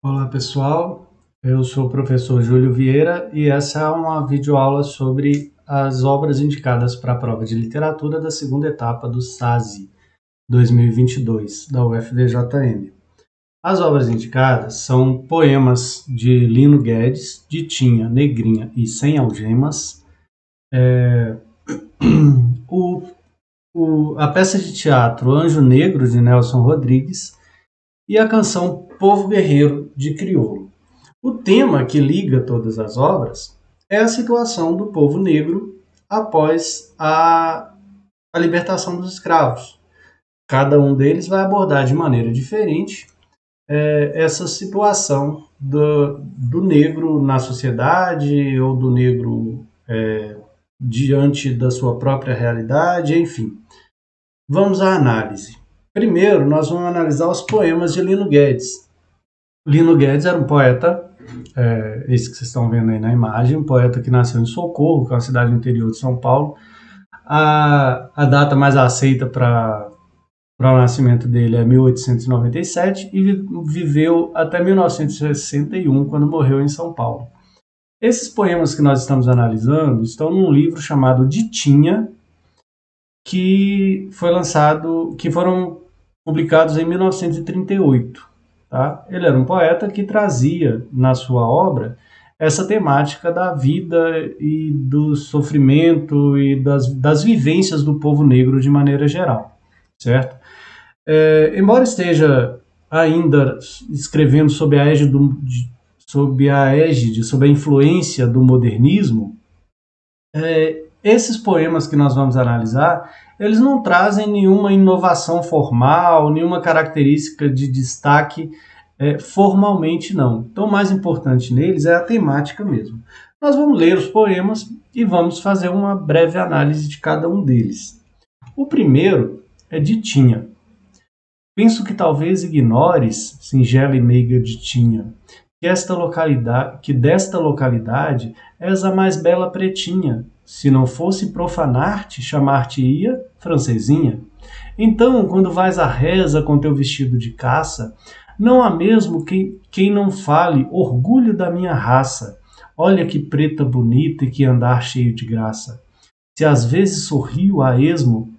Olá pessoal, eu sou o professor Júlio Vieira e essa é uma videoaula sobre as obras indicadas para a prova de literatura da segunda etapa do SASE 2022 da UFVJM. As obras indicadas são poemas de Lino Guedes, Ditinha, Negrinha e Sem Algemas, o, a peça de teatro Anjo Negro de Nelson Rodrigues e a canção Povo Guerreiro de Crioulo. O tema que liga todas as obras é a situação do povo negro após a libertação dos escravos. Cada um deles vai abordar de maneira diferente essa situação do negro na sociedade ou do negro diante da sua própria realidade, enfim. Vamos à análise. Primeiro, nós vamos analisar os poemas de Lino Guedes. Lino Guedes era um poeta, esse que vocês estão vendo aí na imagem, um poeta que nasceu em Socorro, que é uma cidade no interior de São Paulo. A data mais aceita para o nascimento dele é 1897 e viveu até 1961, quando morreu em São Paulo. Esses poemas que nós estamos analisando estão num livro chamado Ditinha, que foram publicados em 1938. Tá? Ele era um poeta que trazia na sua obra essa temática da vida e do sofrimento e das vivências do povo negro de maneira geral, certo? Embora esteja ainda escrevendo sob a influência do modernismo, esses poemas que nós vamos analisar, eles não trazem nenhuma inovação formal, nenhuma característica de destaque formalmente não. Então o mais importante neles é a temática mesmo. Nós vamos ler os poemas e vamos fazer uma breve análise de cada um deles. O primeiro é Ditinha. Penso que talvez ignores, singela e meiga Ditinha, que desta localidade és a mais bela pretinha. Se não fosse profanar-te, chamar-te-ia francesinha. Então, quando vais à reza com teu vestido de caça, não há mesmo quem não fale orgulho da minha raça. Olha que preta bonita e que andar cheio de graça. Se às vezes sorrio a esmo,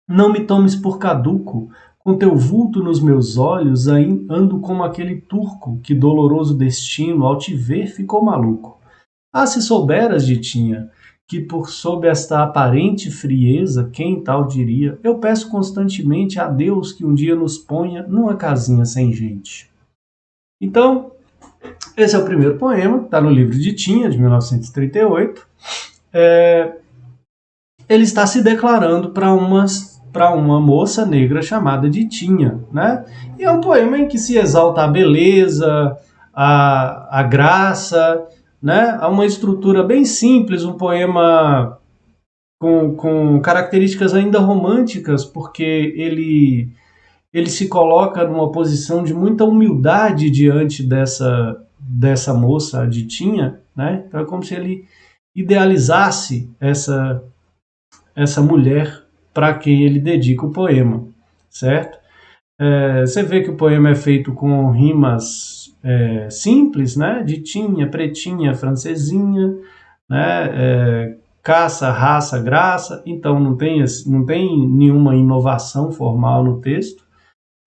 não me tomes por caduco. Com teu vulto nos meus olhos, ando como aquele turco que doloroso destino, ao te ver, ficou maluco. Ah, se souberas, Ditinha, que por sob esta aparente frieza, quem tal diria, eu peço constantemente a Deus que um dia nos ponha numa casinha sem gente. Então, esse é o primeiro poema, está no livro Ditinha, de 1938. Ele está se declarando para uma moça negra chamada Ditinha, né? E é um poema em que se exalta a beleza, a graça, né? Há uma estrutura bem simples, um poema com características ainda românticas, porque ele se coloca numa posição de muita humildade diante dessa moça, a Ditinha, né? Então é como se ele idealizasse essa mulher para quem ele dedica o poema, certo? Você vê que o poema é feito com rimas simples, né? Ditinha, pretinha, francesinha, né? Caça, raça, graça. Então não tem nenhuma inovação formal no texto,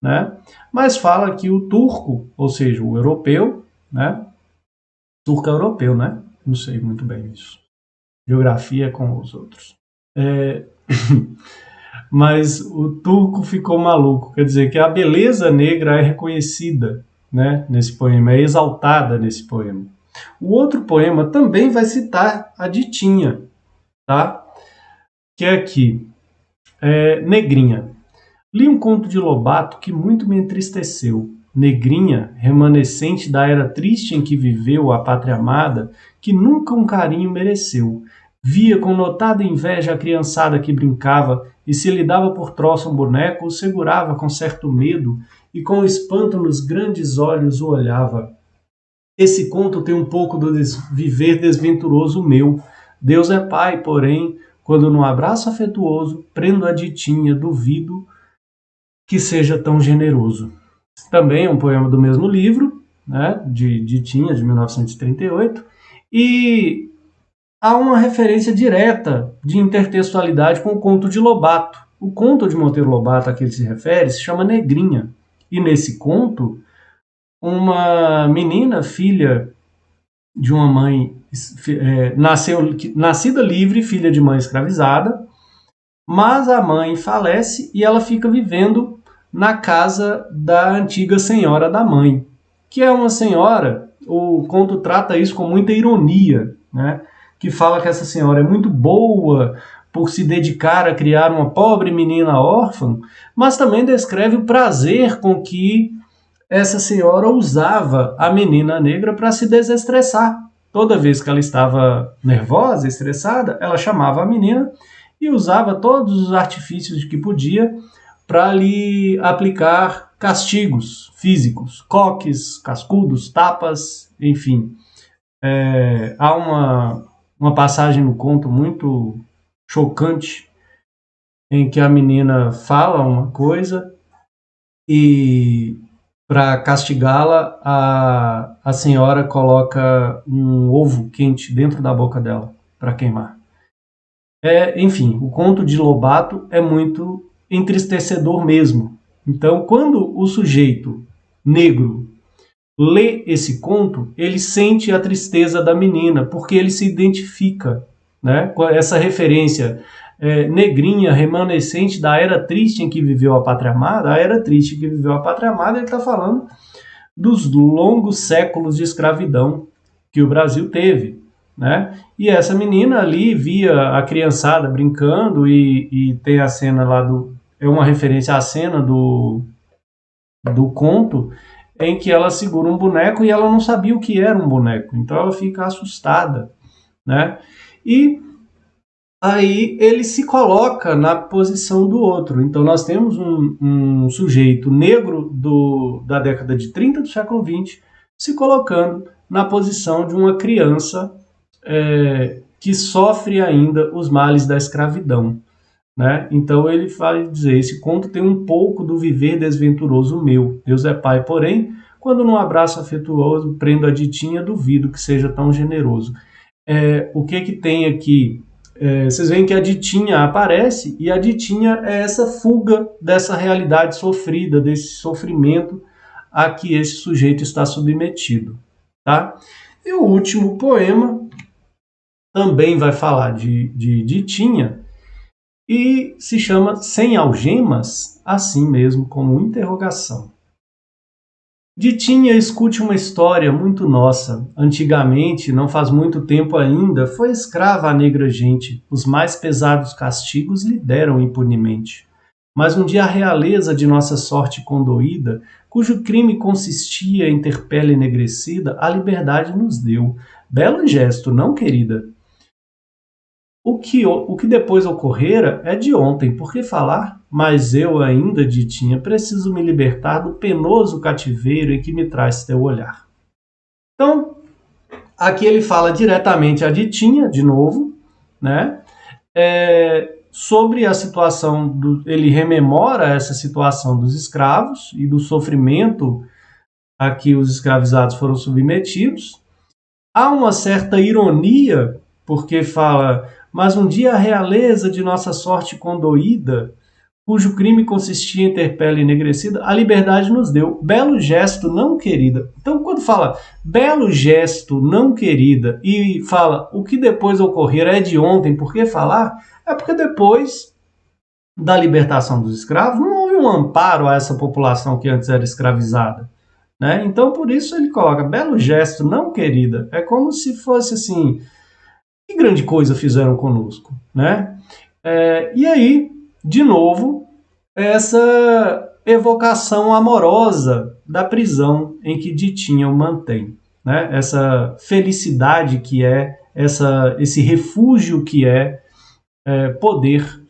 né? Mas fala que o turco, ou seja, o europeu, né? Turco é europeu, né? Não sei muito bem isso. Geografia é com os outros. Mas o turco ficou maluco, quer dizer que a beleza negra é reconhecida, né, nesse poema, é exaltada nesse poema. O outro poema também vai citar a Ditinha, tá? Que é aqui, Negrinha. Li um conto de Lobato que muito me entristeceu. Negrinha, remanescente da era triste em que viveu a pátria amada, que nunca um carinho mereceu. Via com notada inveja a criançada que brincava e se lhe dava por troça um boneco, o segurava com certo medo e com espanto nos grandes olhos o olhava. Esse conto tem um pouco do viver desventuroso meu. Deus é pai, porém, quando num abraço afetuoso prendo a Ditinha, duvido que seja tão generoso. Também é um poema do mesmo livro, né, de Ditinha, de 1938, e há uma referência direta de intertextualidade com o conto de Lobato. O conto de Monteiro Lobato a que ele se refere se chama Negrinha, e nesse conto, uma menina, filha de uma mãe nascida livre, filha de mãe escravizada, mas a mãe falece e ela fica vivendo na casa da antiga senhora da mãe, que é uma senhora, o conto trata isso com muita ironia, né? Que fala que essa senhora é muito boa por se dedicar a criar uma pobre menina órfã, mas também descreve o prazer com que essa senhora usava a menina negra para se desestressar. Toda vez que ela estava nervosa, estressada, ela chamava a menina e usava todos os artifícios de que podia para lhe aplicar castigos físicos, coques, cascudos, tapas, enfim. Há uma passagem no conto muito chocante em que a menina fala uma coisa e para castigá-la, a senhora coloca um ovo quente dentro da boca dela para queimar. Enfim, o conto de Lobato é muito entristecedor mesmo. Então, quando o sujeito negro lê esse conto, ele sente a tristeza da menina, porque ele se identifica, né, com essa referência negrinha, remanescente da era triste em que viveu a pátria amada. A era triste em que viveu a pátria amada, ele está falando dos longos séculos de escravidão que o Brasil teve, né? E essa menina ali via a criançada brincando e tem a cena lá é uma referência à cena do conto em que ela segura um boneco e ela não sabia o que era um boneco, então ela fica assustada, né? E aí ele se coloca na posição do outro. Então nós temos um sujeito negro da década de 30 do século XX se colocando na posição de uma criança que sofre ainda os males da escravidão, né? Então ele vai dizer, esse conto tem um pouco do viver desventuroso meu. Deus é pai, porém, quando num abraço afetuoso prendo a ditinha, duvido que seja tão generoso. O que tem aqui? Vocês veem que a ditinha aparece, e a ditinha é essa fuga dessa realidade sofrida, desse sofrimento a que esse sujeito está submetido. Tá? E o último poema também vai falar de ditinha, e se chama Sem Algemas, assim mesmo, como interrogação. Ditinha, escute uma história muito nossa. Antigamente, não faz muito tempo ainda, foi escrava a negra gente. Os mais pesados castigos lhe deram impunemente. Mas um dia a realeza de nossa sorte condoída, cujo crime consistia em ter pele enegrecida, a liberdade nos deu. Belo gesto, não, querida? O que depois ocorrera é de ontem, por que falar? Mas eu ainda, ditinha, preciso me libertar do penoso cativeiro em que me traz teu olhar. Então, aqui ele fala diretamente a ditinha, de novo, né? Sobre a situação, ele rememora essa situação dos escravos e do sofrimento a que os escravizados foram submetidos. Há uma certa ironia, porque fala, mas um dia a realeza de nossa sorte condoída, cujo crime consistia em ter pele enegrecida, a liberdade nos deu. Belo gesto, não querida. Então, quando fala belo gesto, não querida, e fala o que depois ocorrer é de ontem, por que falar? É porque depois da libertação dos escravos, não houve um amparo a essa população que antes era escravizada. Né? Então, por isso ele coloca belo gesto, não querida. É como se fosse assim, que grande coisa fizeram conosco. Né? E aí, de novo, essa evocação amorosa da prisão em que Ditinha o mantém. Né? Essa felicidade que esse refúgio que poder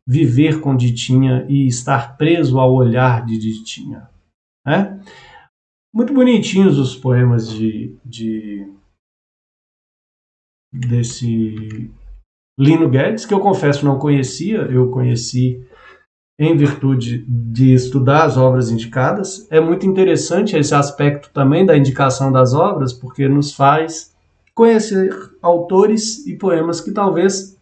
viver com Ditinha e estar preso ao olhar de Ditinha. Né? Muito bonitinhos os poemas desse Lino Guedes, que eu confesso não conhecia, eu conheci em virtude de estudar as obras indicadas. É muito interessante esse aspecto também da indicação das obras, porque nos faz conhecer autores e poemas que talvez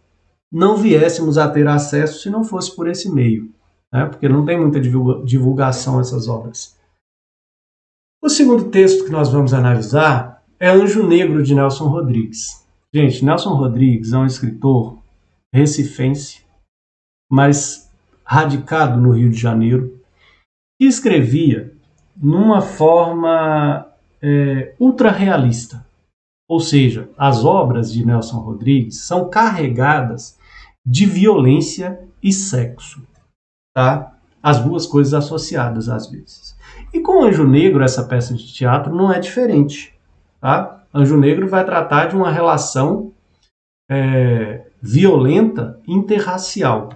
não viéssemos a ter acesso se não fosse por esse meio, né? Porque não tem muita divulgação essas obras. O segundo texto que nós vamos analisar é Anjo Negro, de Nelson Rodrigues. Gente, Nelson Rodrigues é um escritor recifense, mas radicado no Rio de Janeiro, que escrevia numa forma ultra realista. Ou seja, as obras de Nelson Rodrigues são carregadas de violência e sexo, tá? As duas coisas associadas às vezes. E com Anjo Negro, essa peça de teatro não é diferente, tá? Anjo Negro vai tratar de uma relação violenta interracial.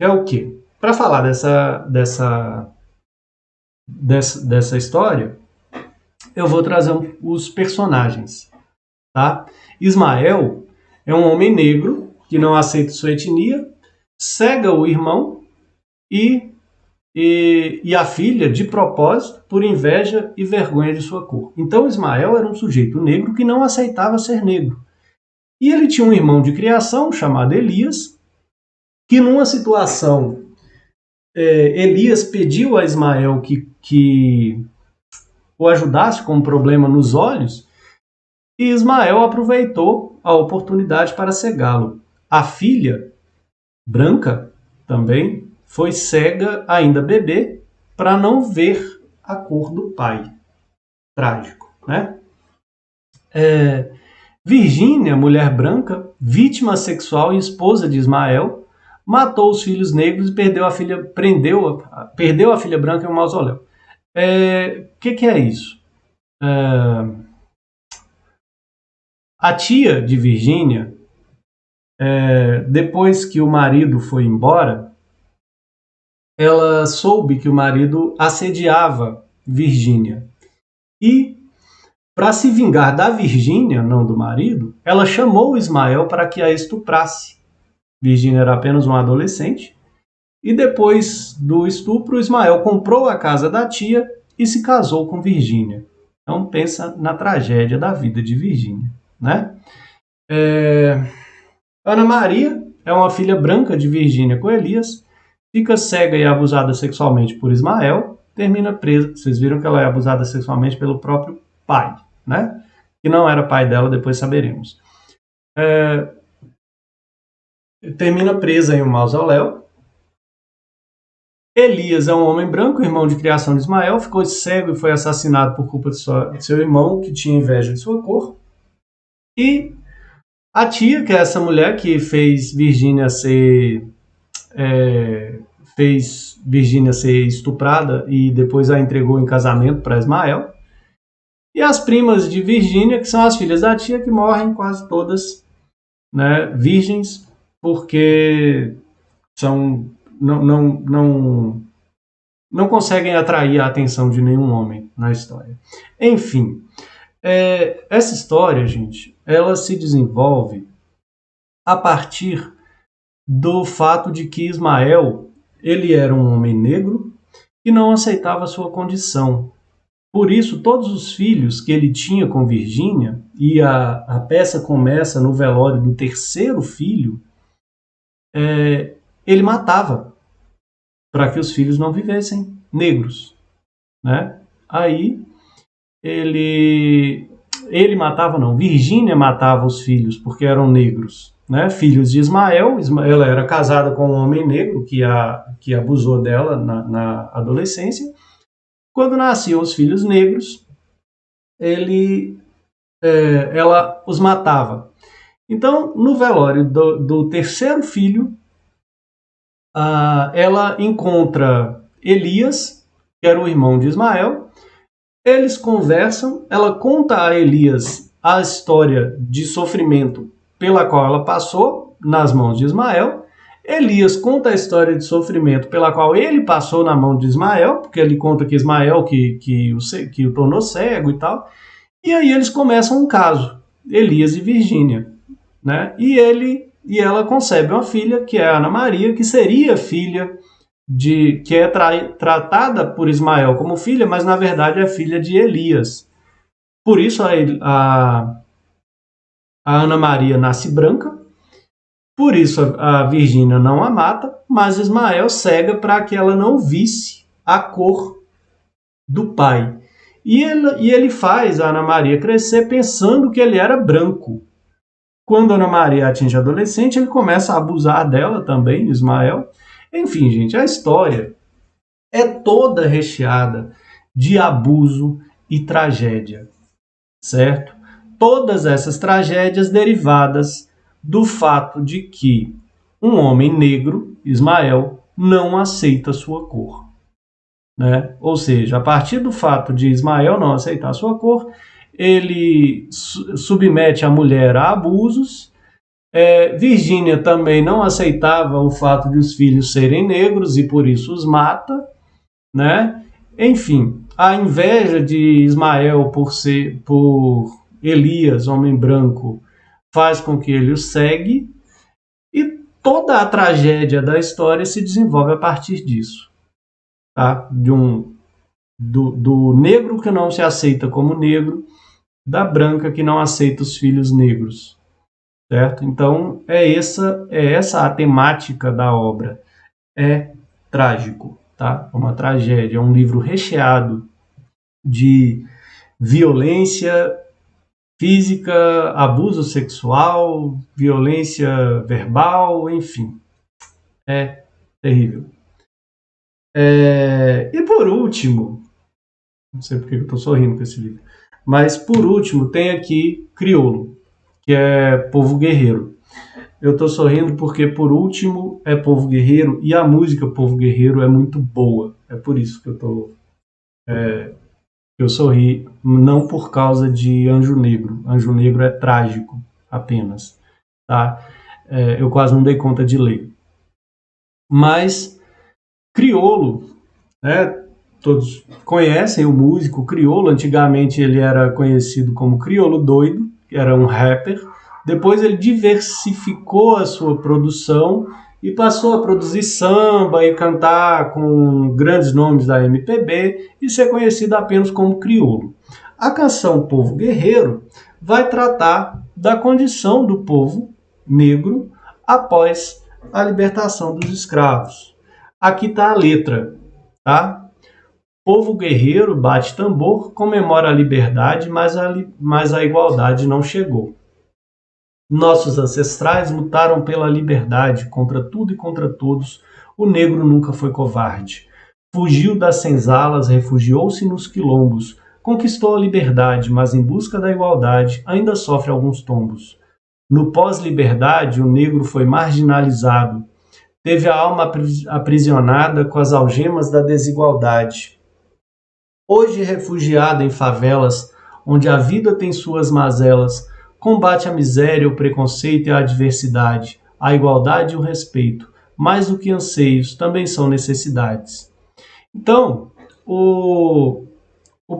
É o quê? Para falar dessa história, eu vou trazer os personagens, tá? Ismael é um homem negro que não aceita sua etnia, cega o irmão e a filha de propósito por inveja e vergonha de sua cor. Então Ismael era um sujeito negro que não aceitava ser negro. E ele tinha um irmão de criação chamado Elias, que numa situação Elias pediu a Ismael que o ajudasse com um problema nos olhos, e Ismael aproveitou a oportunidade para cegá-lo. A filha, branca, também foi cega, ainda bebê, para não ver a cor do pai. Trágico, né? Virgínia, mulher branca, vítima sexual e esposa de Ismael, matou os filhos negros e perdeu a filha branca em um mausoléu. Que é isso? A tia de Virgínia, depois que o marido foi embora, ela soube que o marido assediava Virgínia. E, para se vingar da Virgínia, não do marido, ela chamou Ismael para que a estuprasse. Virgínia era apenas uma adolescente. E depois do estupro, Ismael comprou a casa da tia e se casou com Virgínia. Então pensa na tragédia da vida de Virgínia, né? Ana Maria é uma filha branca de Virgínia com Elias, fica cega e abusada sexualmente por Ismael, termina presa. Vocês viram que ela é abusada sexualmente pelo próprio pai, né? Que não era pai dela, depois saberemos. Termina presa em um mausoléu. Elias é um homem branco, irmão de criação de Ismael, ficou cego e foi assassinado por culpa de seu irmão, que tinha inveja de sua cor. E a tia, que é essa mulher que fez Virgínia ser estuprada e depois a entregou em casamento para Ismael. E as primas de Virgínia, que são as filhas da tia, que morrem quase todas, né, virgens, porque não conseguem atrair a atenção de nenhum homem na história. Enfim, essa história, gente, ela se desenvolve a partir do fato de que Ismael, ele era um homem negro que não aceitava a sua condição. Por isso, todos os filhos que ele tinha com Virgínia, e a peça começa no velório do terceiro filho, ele matava para que os filhos não vivessem negros, né? Aí ele matava, não, Virgínia matava os filhos porque eram negros, né? Filhos de Ismael. Ela era casada com um homem negro que abusou dela na adolescência. Quando nasciam os filhos negros, ela os matava. Então, no velório do terceiro filho, ela encontra Elias, que era o irmão de Ismael. Eles conversam, ela conta a Elias a história de sofrimento pela qual ela passou nas mãos de Ismael. Elias conta a história de sofrimento pela qual ele passou na mão de Ismael, porque ele conta que Ismael que o tornou cego e tal. E aí eles começam um caso, Elias e Virgínia, né? E ela concebe uma filha, que é a Ana Maria, que seria filha que é tratada por Ismael como filha, mas na verdade é filha de Elias. Por isso a Ana Maria nasce branca, por isso a Virgínia não a mata, mas Ismael cega para que ela não visse a cor do pai. E ele faz a Ana Maria crescer pensando que ele era branco. Quando Ana Maria atinge a adolescente, ele começa a abusar dela também, Ismael. Enfim, gente, a história é toda recheada de abuso e tragédia, certo? Todas essas tragédias derivadas do fato de que um homem negro, Ismael, não aceita sua cor. Né? Ou seja, a partir do fato de Ismael não aceitar sua cor, ele submete a mulher a abusos. Virgínia também não aceitava o fato de os filhos serem negros e por isso os mata. Né? Enfim, a inveja de Ismael por Elias, homem branco, faz com que ele o segue, e toda a tragédia da história se desenvolve a partir disso. Tá? Do negro que não se aceita como negro, da branca que não aceita os filhos negros. Certo? Então, é essa a temática da obra. É trágico, tá? É uma tragédia, é um livro recheado de violência física, abuso sexual, violência verbal, enfim. É terrível. E por último, não sei porque eu estou sorrindo com esse livro, mas por último tem aqui Crioulo, que é Povo Guerreiro. Eu estou sorrindo porque por último é Povo Guerreiro e a música Povo Guerreiro é muito boa. É por isso que eu sorri, não por causa de Anjo Negro. Anjo Negro é trágico apenas, tá? Eu quase não dei conta de ler. Mas Crioulo, né? Todos conhecem o músico Crioulo. Antigamente ele era conhecido como Crioulo Doido, que era um rapper. Depois ele diversificou a sua produção e passou a produzir samba e cantar com grandes nomes da MPB e ser conhecido apenas como Crioulo. A canção Povo Guerreiro vai tratar da condição do povo negro após a libertação dos escravos. Aqui está a letra, tá? Povo guerreiro bate tambor, comemora a liberdade, mas a igualdade não chegou. Nossos ancestrais lutaram pela liberdade, contra tudo e contra todos. O negro nunca foi covarde. Fugiu das senzalas, refugiou-se nos quilombos. Conquistou a liberdade, mas em busca da igualdade ainda sofre alguns tombos. No pós-liberdade, o negro foi marginalizado. Teve a alma aprisionada com as algemas da desigualdade. Hoje refugiado em favelas, onde a vida tem suas mazelas, combate a miséria, o preconceito e a adversidade, a igualdade e o respeito. Mais do que anseios, também são necessidades. Então, o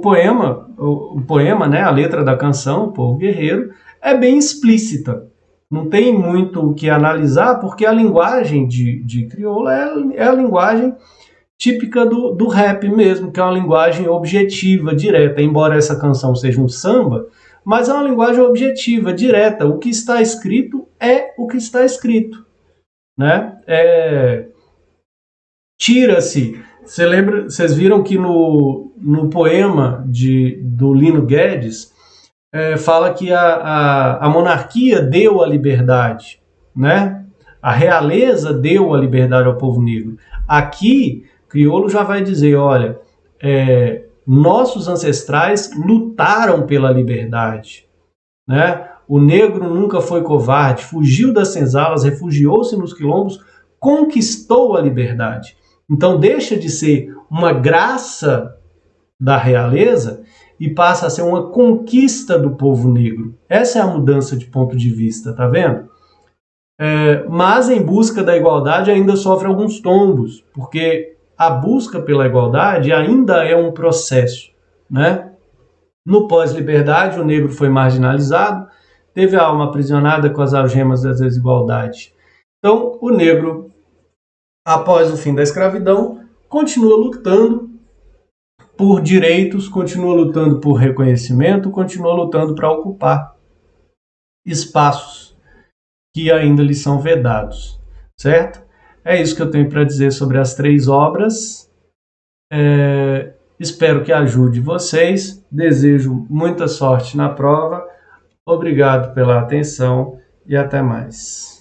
poema, né, a letra da canção, O Povo Guerreiro, é bem explícita. Não tem muito o que analisar, porque a linguagem de Crioulo é a linguagem típica do rap mesmo, que é uma linguagem objetiva, direta, embora essa canção seja um samba, mas é uma linguagem objetiva, direta. O que está escrito é o que está escrito, né? Tira-se. Vocês viram que no poema do Lino Guedes fala que a monarquia deu a liberdade, né? A realeza deu a liberdade ao povo negro. Aqui, Crioulo já vai dizer, olha, nossos ancestrais lutaram pela liberdade, né? O negro nunca foi covarde, fugiu das senzalas, refugiou-se nos quilombos, conquistou a liberdade. Então deixa de ser uma graça da realeza e passa a ser uma conquista do povo negro. Essa é a mudança de ponto de vista, tá vendo? Mas em busca da igualdade ainda sofre alguns tombos, porque a busca pela igualdade ainda é um processo, né? No pós-liberdade, o negro foi marginalizado, teve a alma aprisionada com as algemas da desigualdade. Então, o negro após o fim da escravidão, continua lutando por direitos, continua lutando por reconhecimento, continua lutando para ocupar espaços que ainda lhe são vedados, certo? É isso que eu tenho para dizer sobre as 3 obras. Espero que ajude vocês. Desejo muita sorte na prova. Obrigado pela atenção e até mais.